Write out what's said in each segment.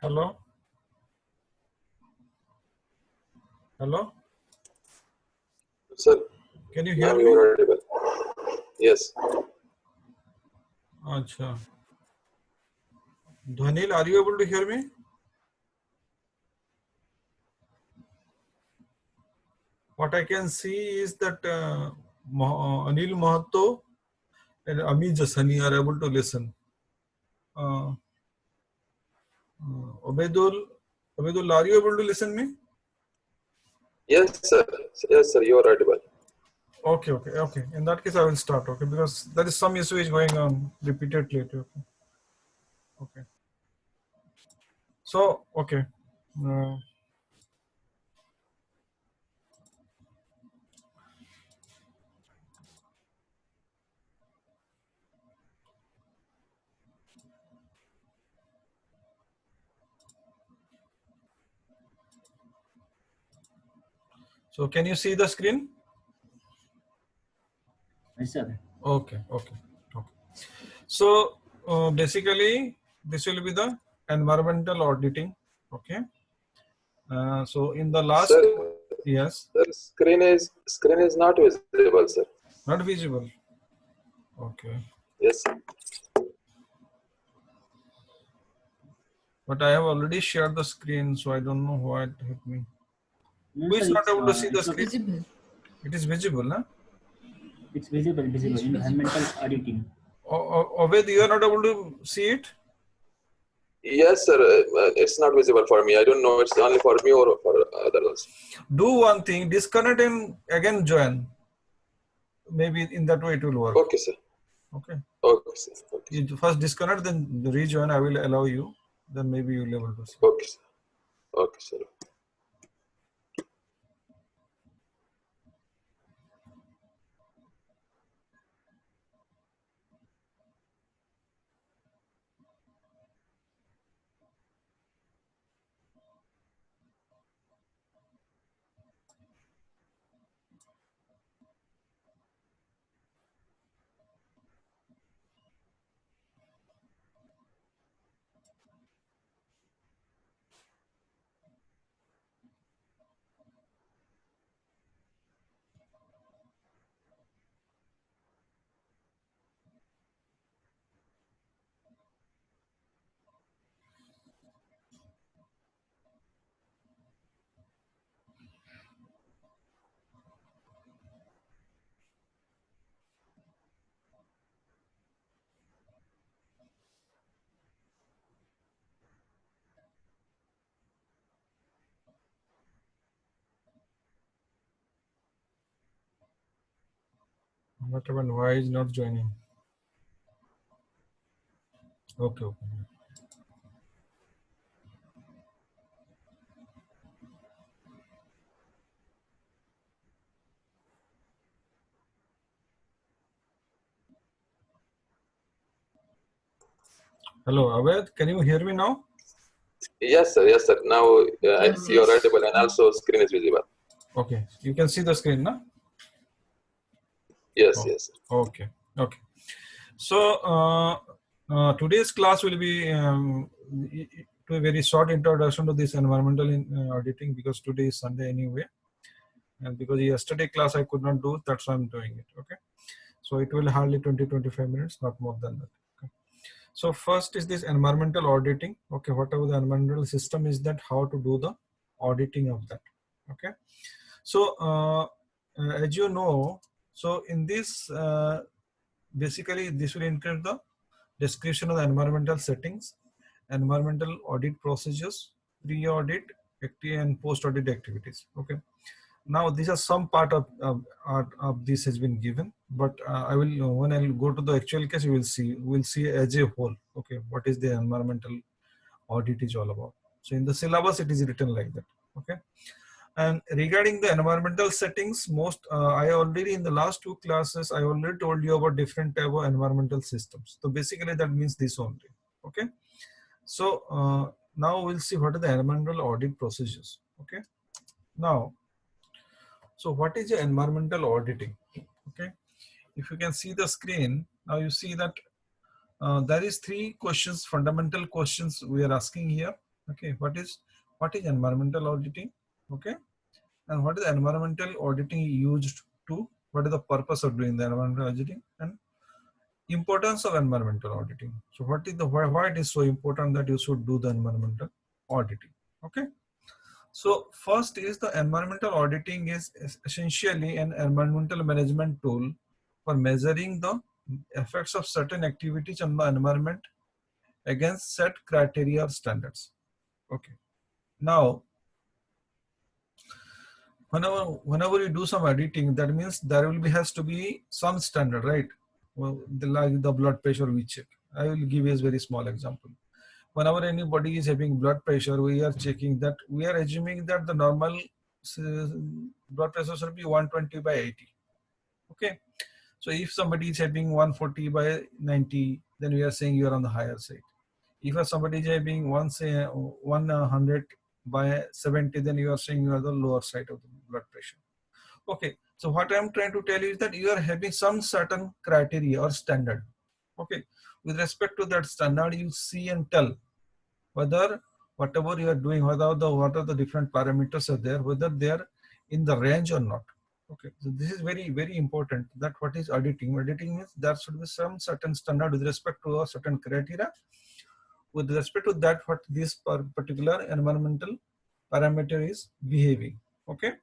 Hello? Hello? Sir, Can you now hear you me? are audible. Yes. Acha. Dhanil, are you able to hear me? What I can see is that Anil Mahato and Ami Jasani are able to listen. Uh, Obedul, are you able to listen me? Yes, sir. Yes, sir. You are audible. Okay. In that case, I will start. Okay, because there is some issue is going on repeatedly. Okay. So, okay. Uh, so, can you see the screen? Yes, sir. Okay. So basically, this will be the environmental auditing. Okay. So in the last, Sir, yes, sir, screen is not visible, sir. not visible. Okay. Yes, sir. But I have already shared the screen, so I don't know why it hit me. No, Who sir, is not able to see the it's screen? visible. It is visible, huh? It's visible. Environmental auditing. Oved, you are not able to see it? Yes, sir. It's not visible for me. I don't know. It's only for me or for others. Do one thing, disconnect and again join. Maybe in that way it will work. Okay, sir. Okay. Okay, sir. Okay, sir. You first disconnect, then rejoin. I will allow you. Then maybe you will be able to see. Okay, sir. Okay, sir. What happened? Why is not joining? Okay. Hello, Aved, can you hear me now? Yes, sir. Yes, sir. Now you are audible and also screen is visible. Okay, you can see the screen, no? Yes, Oh, yes, sir. okay. So today's class will be to a very short introduction to this environmental auditing, because today is Sunday anyway, and because yesterday class I could not do, that's why I'm doing it. Okay, so it will hardly 20-25 minutes, not more than that. Okay. So first is this environmental auditing. Okay, whatever the environmental system is, that how to do the auditing of that. Okay, so as you know, so in this basically this will include the description of the environmental settings, environmental audit procedures, pre-audit, and post-audit activities. Okay. Now these are some part of this has been given, but I will, when I'll go to the actual case, you will see, we'll see as a whole. Okay, what is the environmental audit is all about. So in the syllabus, it is written like that. Okay. And regarding the environmental settings, I already in the last two classes, I already told you about different type of environmental systems. So basically that means this only. Okay. So now we'll see what are the environmental audit procedures. Okay. Now, so what is the environmental auditing? Okay. If you can see the screen, now you see that there is three questions, fundamental questions we are asking here. Okay, what is environmental auditing? Okay, and what is environmental auditing used to? What is the purpose of doing the environmental auditing and importance of environmental auditing? So what is the why it is so important that you should do the environmental auditing? Okay. So first is the environmental auditing is essentially an environmental management tool for measuring the effects of certain activities on the environment against set criteria or standards. Okay. Now, whenever you do some auditing, that means there will be has to be some standard, right? Well, like the blood pressure we check. I will give you a very small example. Whenever anybody is having blood pressure, we are checking that, we are assuming that the normal blood pressure should be 120 by 80. Okay. So if somebody is having 140 by 90, then we are saying you are on the higher side. If somebody is having 100 by 70, then you are saying you are the lower side of the blood pressure. Okay. So what I am trying to tell you is that you are having some certain criteria or standard. Okay. With respect to that standard, you see and tell whether whatever you are doing, what are the different parameters are there, whether they are in the range or not. Okay, so this is very, very important. That what is auditing? Auditing means there should be some certain standard with respect to a certain criteria. With respect to that, what this particular environmental parameter is behaving. Okay.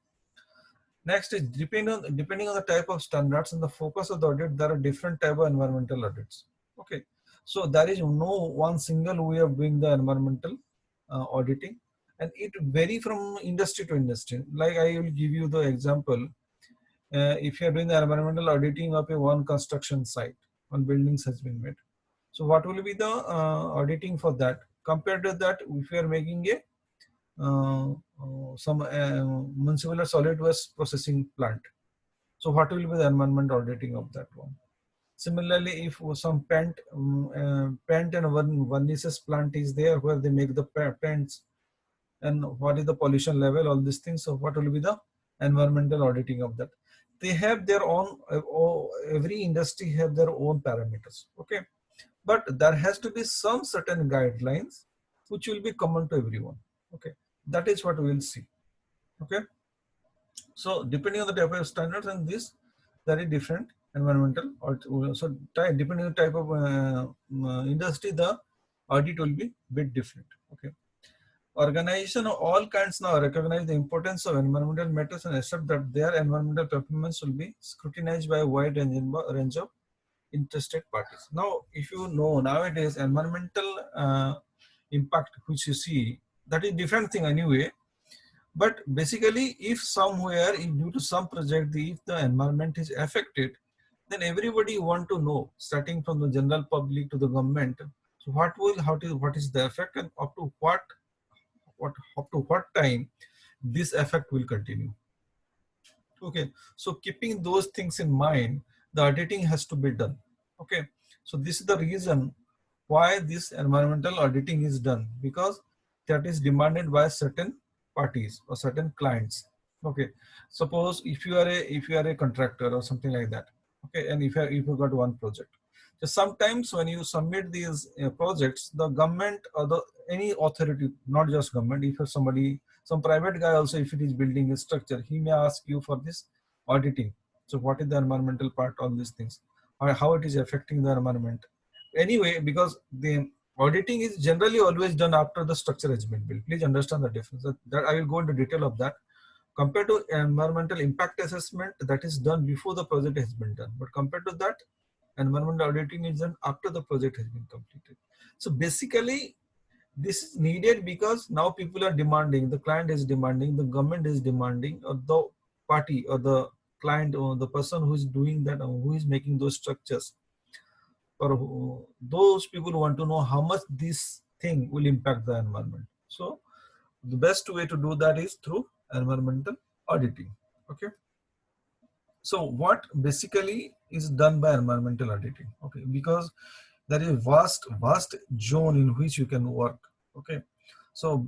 Next is depending on the type of standards and the focus of the audit, there are different type of environmental audits. Okay, so there is no one single way of doing the environmental auditing, and it vary from industry to industry. Like I will give you the example. If you are doing the environmental auditing of a one construction site, one buildings has been made. So what will be the auditing for that? Compared to that, if you are making a some municipal or solid waste processing plant. So what will be the environment auditing of that one? Similarly, if some paint and vernices plant is there where they make the paints, and what is the pollution level, all these things. So what will be the environmental auditing of that? They have their own, every industry have their own parameters. Okay. But there has to be some certain guidelines which will be common to everyone. Okay. That is what we will see. Okay. So depending on the type of standards and this, there is different environmental. So depending on the type of industry, the audit will be bit different. Okay. Organization of all kinds now recognize the importance of environmental matters and accept that their environmental performance will be scrutinized by a wide range of interested parties. Now, if you know nowadays environmental impact, which you see, that is different thing anyway. But basically, if somewhere due to some project, if the environment is affected, then everybody want to know, starting from the general public to the government. So what is the effect, and up to what time this effect will continue. Okay, so keeping those things in mind, the auditing has to be done. Okay, so this is the reason why this environmental auditing is done, because that is demanded by certain parties or certain clients. Okay, suppose if you are a contractor or something like that. Okay, and if you got one project, so sometimes when you submit these projects, the government or any authority, not just government, if some private guy also, if it is building a structure, he may ask you for this auditing. So what is the environmental part, all these things, or how it is affecting the environment. Anyway, because the auditing is generally always done after the structure has been built. Please understand the difference. That I will go into detail of that. Compared to environmental impact assessment, that is done before the project has been done. But compared to that, environmental auditing is done after the project has been completed. So basically, this is needed because now people are demanding, the client is demanding, the government is demanding, or the party or the client or the person who is doing that, or who is making those structures, or those people want to know how much this thing will impact the environment. So the best way to do that is through environmental auditing. Okay. So what basically is done by environmental auditing? Okay, because there is vast zone in which you can work. Okay, so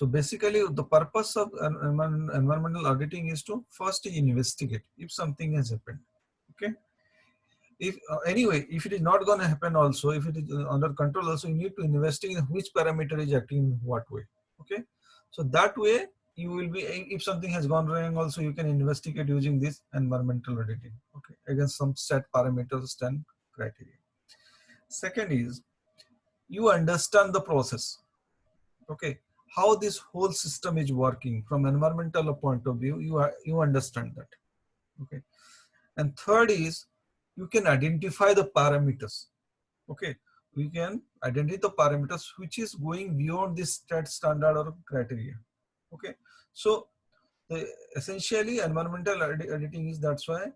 basically the purpose of environmental auditing is to first investigate if something has happened. Okay, if anyway, if it is not going to happen also, if it is under control also, you need to investigate which parameter is acting in what way. Okay, so that way you will be, if something has gone wrong also, you can investigate using this environmental auditing, okay, against some set parameters and criteria. Second is, you understand the process, okay, how this whole system is working from environmental point of view. You understand that, okay. And third is, you can identify the parameters, okay. We can identify the parameters which is going beyond this standard or criteria, okay. So essentially environmental auditing is, that's why,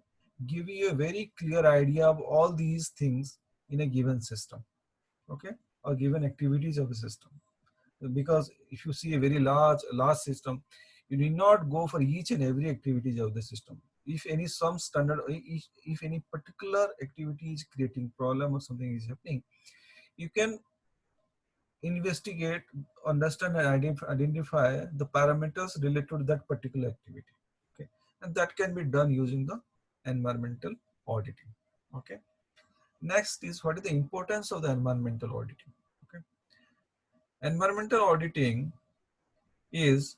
give you a very clear idea of all these things in a given system, okay, or given activities of a system. Because if you see a very large system, you need not go for each and every activities of the system. If any some standard, if any particular activity is creating problem or something is happening, you can investigate, understand and identify the parameters related to that particular activity, okay. And that can be done using the environmental auditing, okay. Next is, what is the importance of the environmental auditing, okay. Environmental auditing is,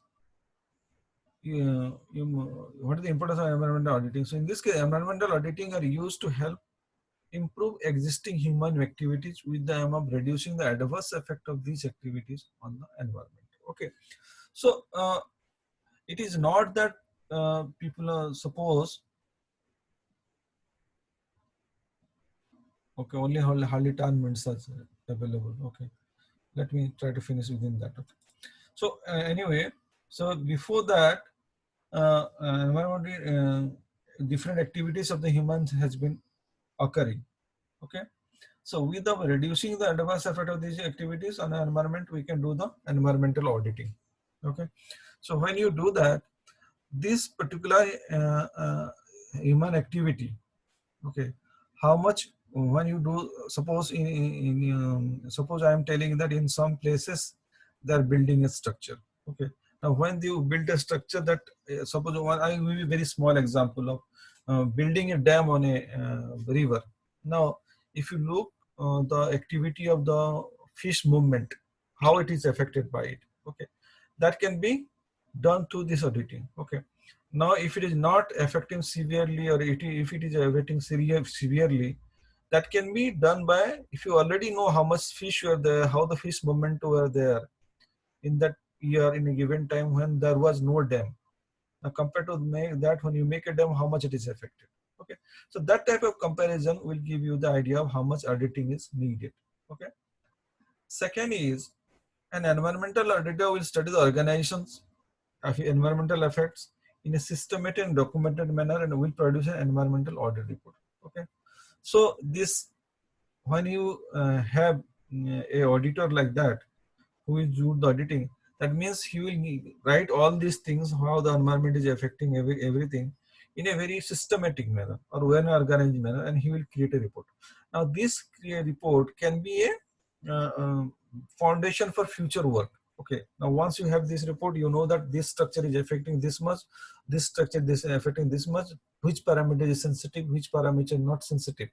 what is the importance of environmental auditing? So in this case, environmental auditing are used to help improve existing human activities with the aim of reducing the adverse effect of these activities on the environment. Okay, so it is not that people are suppose. Okay, only hardly 10 minutes are available. Okay, let me try to finish within that. Okay. So anyway, so before that, different activities of the humans has been occurring. Okay, so with the reducing the adverse effect of these activities on the environment, we can do the environmental auditing. Okay, so when you do that, this particular human activity, okay, how much, when you do, suppose suppose I am telling that in some places they are building a structure. Okay, now when you build a structure, that suppose I will give you a very small example of building a dam on a river. Now if you look the activity of the fish movement, how it is affected by it, okay, that can be done through this auditing. Okay, now if it is not affecting severely, or if it is affecting severely, that can be done by, if you already know how much fish were there, how the fish movement were there in that year, in a given time when there was no dam. Now compared to that, when you make a dam, how much it is affected. Okay, so that type of comparison will give you the idea of how much auditing is needed. Okay, second is, an environmental auditor will study the organizations of environmental effects in a systematic and documented manner, and will produce an environmental audit report. Okay, so this, when you have a auditor like that who will do the auditing, that means he will write all these things, how the environment is affecting everything in a very systematic manner or well organized manner, and he will create a report. Now this report can be a foundation for future work. Okay, now once you have this report, you know that this structure is affecting this much, this structure this is affecting this much, which parameter is sensitive, which parameter not sensitive.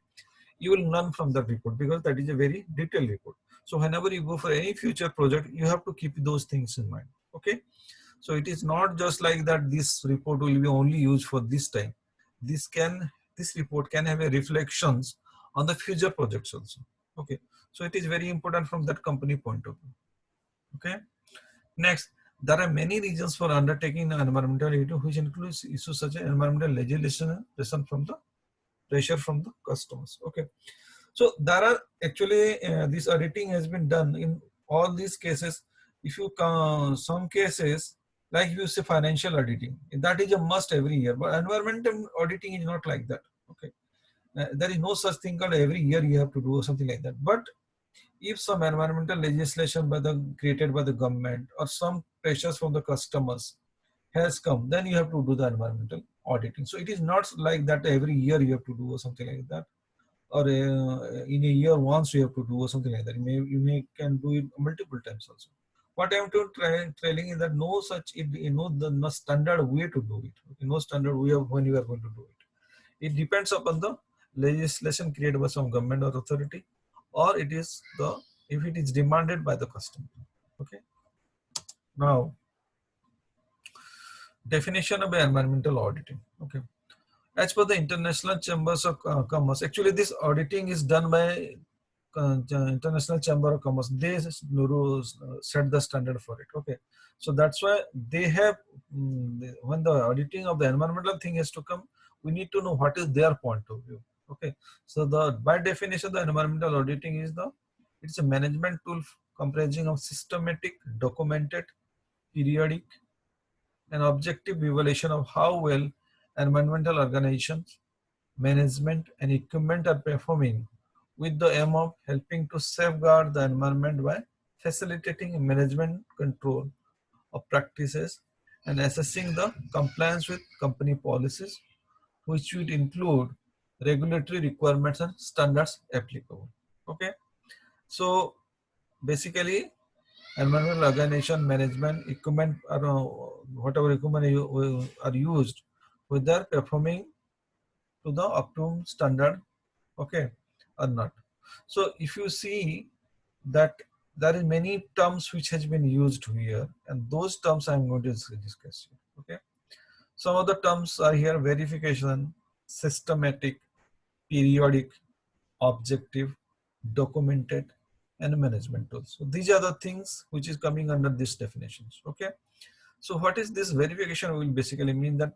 You will learn from that report, because that is a very detailed report. So whenever you go for any future project, you have to keep those things in mind. Okay, so it is not just like that this report will be only used for this time. This report can have a reflections on the future projects also. Okay, so it is very important from that company point of view. Okay, next, there are many reasons for undertaking environmental auditing, which includes issues such as environmental legislation from the pressure from the customers. Okay, so there are actually this auditing has been done in all these cases. If you some cases, like you say financial auditing, that is a must every year, but environmental auditing is not like that. Okay, there is no such thing called every year you have to do or something like that. But if some environmental legislation created by the government, or some pressures from the customers has come, then you have to do the environmental auditing. So it is not like that every year you have to do or something like that, or in a year once you have to do or something like that. You can do it multiple times also. What I am telling is that no such, no standard way to do it. Okay, no standard way of when you are going to do it. It depends upon the legislation created by some government or authority, or it is the if it is demanded by the customer. Okay. Now, definition of environmental auditing. Okay. As per the International Chambers of Commerce, actually this auditing is done by International Chamber of Commerce. They set the standard for it. Okay, so that's why they have when the auditing of the environmental thing is to come, we need to know what is their point of view. Okay, so the by definition the environmental auditing is it's a management tool comprising of systematic, documented, periodic, and objective evaluation of how well environmental organizations, management, and equipment are performing, with the aim of helping to safeguard the environment by facilitating management control of practices and assessing the compliance with company policies, which would include regulatory requirements and standards applicable. Okay, so basically environmental organization, management, equipment, whatever equipment are used, whether performing to the optimum standard, okay, or not. So if you see that there is many terms which has been used here, and those terms I'm going to discuss. Okay, some of the terms are here: verification, systematic, periodic, objective, documented, and management tools. So these are the things which is coming under these definitions. Okay, so what is this verification will basically mean that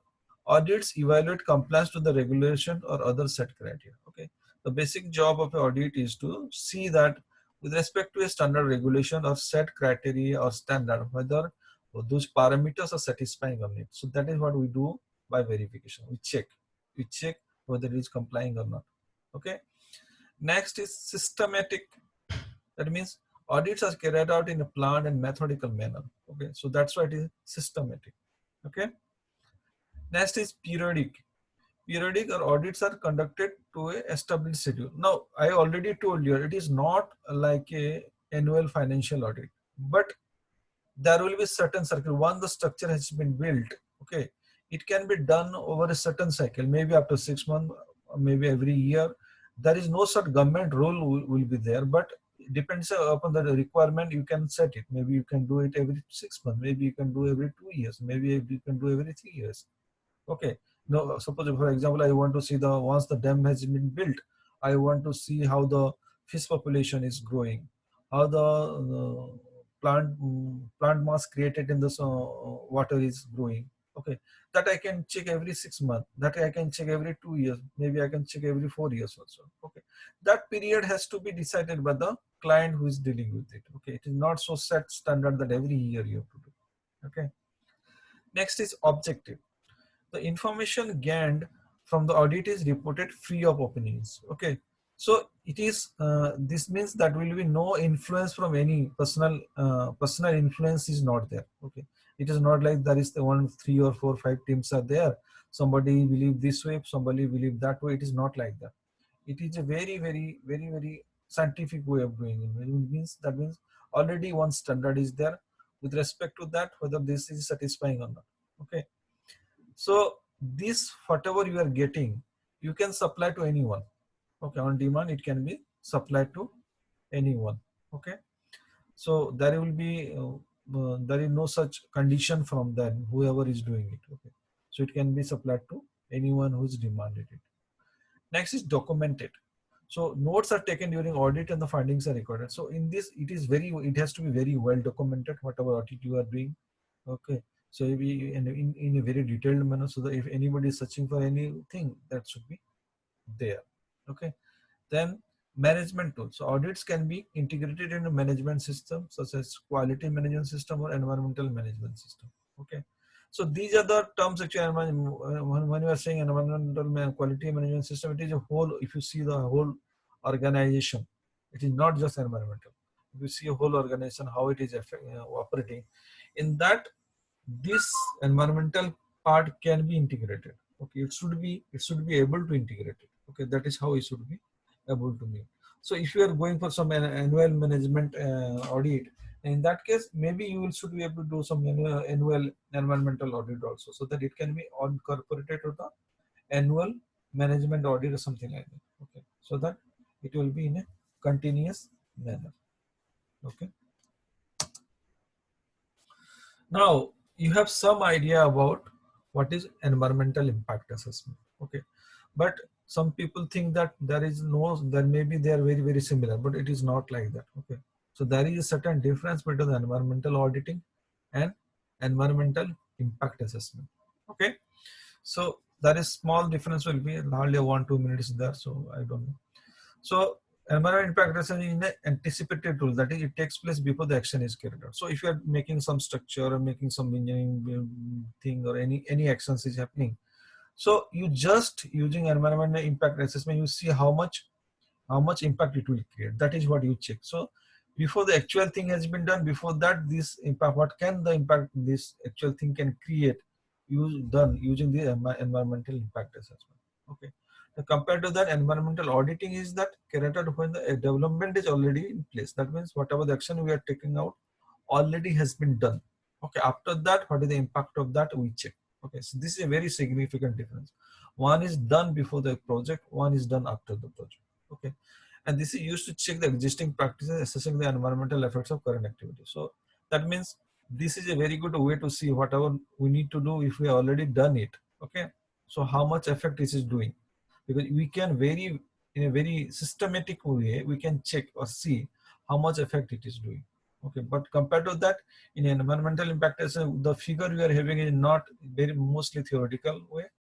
audits evaluate compliance to the regulation or other set criteria. Okay, the basic job of an audit is to see that with respect to a standard regulation or set criteria or standard, whether those parameters are satisfying or not. So that is what we do by verification. We check whether it is complying or not. Okay. Next is systematic. That means audits are carried out in a planned and methodical manner. Okay, so that's why it is systematic. Okay. Next is periodic. Periodic or audits are conducted to a established schedule. Now, I already told you it is not like a annual financial audit, but there will be certain circle. Once the structure has been built, okay, it can be done over a certain cycle, maybe after 6 months, maybe every year. There is no such government rule will be there, but it depends upon the requirement. You can set it. Maybe you can do it every 6 months. Maybe you can do every 2 years. Maybe you can do every 3 years. Okay. No, suppose for example, I want to see once the dam has been built, I want to see how the fish population is growing, how the plant mass created in the water is growing. Okay, that I can check every 6 months. That I can check every 2 years. Maybe I can check every 4 years also. Okay, that period has to be decided by the client who is dealing with it. Okay, it is not so set standard that every year you have to do. Okay. Next is objective. The information gained from the audit is reported free of opinions. Okay, so it is this means that will be no influence from any personal influence is not there. Okay, it is not like there is the 1, 3 or 4, 5 teams are there. Somebody believe this way, somebody believe that way. It is not like that. It is a very scientific way of doing it. That means already one standard is there with respect to that, whether this is satisfying or not. Okay. So this, whatever you are getting, you can supply to anyone. Okay, on demand, it can be supplied to anyone. Okay, so there will be, there is no such condition from them, whoever is doing it. Okay, so it can be supplied to anyone who is demanded it. Next is documented. So notes are taken during audit and the findings are recorded. So in this, it has to be very well documented, whatever audit you are doing. Okay. So we in a very detailed manner, so that if anybody is searching for anything, that should be there. Okay. Then management tools. So audits can be integrated in a management system such as quality management system or environmental management system. Okay. So these are the terms actually when you are saying environmental quality management system, it is a whole. If you see the whole organization, it is not just environmental. If you see a whole organization, how it is operating, in that this environmental part can be integrated. Okay, it should be able to integrate it. Okay, that is how it should be able to be. So if you are going for some annual management audit, in that case maybe you should be able to do some annual environmental audit also, so that it can be incorporated to the annual management audit or something like that. so that it will be in a continuous manner. Okay. Now you have some idea about what is environmental impact assessment. Okay, but some people think that there is no, there may be, they are very, very similar, but it is not like that. Okay, so there is a certain difference between environmental auditing and environmental impact assessment. Okay, so that is small difference, will be hardly 1-2 minutes there, so I don't know. So environmental impact assessment is an anticipated tool, that is, it takes place before the action is carried out. So if you are making some structure or making some engineering thing, or any actions is happening, so you just using environmental impact assessment, you see how much impact it will create. That is what you check. So before the actual thing has been done, before that, this impact, what can the impact this actual thing can create, done using the environmental impact assessment. Okay. Now, compared to that, environmental auditing is that carried out when the development is already in place. That means whatever the action we are taking out already has been done. Okay. After that, what is the impact of that, we check. Okay. So this is a very significant difference. One is done before the project, one is done after the project. Okay, and this is used to check the existing practices, assessing the environmental effects of current activity. So that means this is a very good way to see whatever we need to do if we have already done it. Okay, so how much effect is it doing? Because we can in a very systematic way, we can check or see how much effect it is doing. Okay, but compared to that, in environmental impact assessment, the figure we are having is not very mostly theoretical way.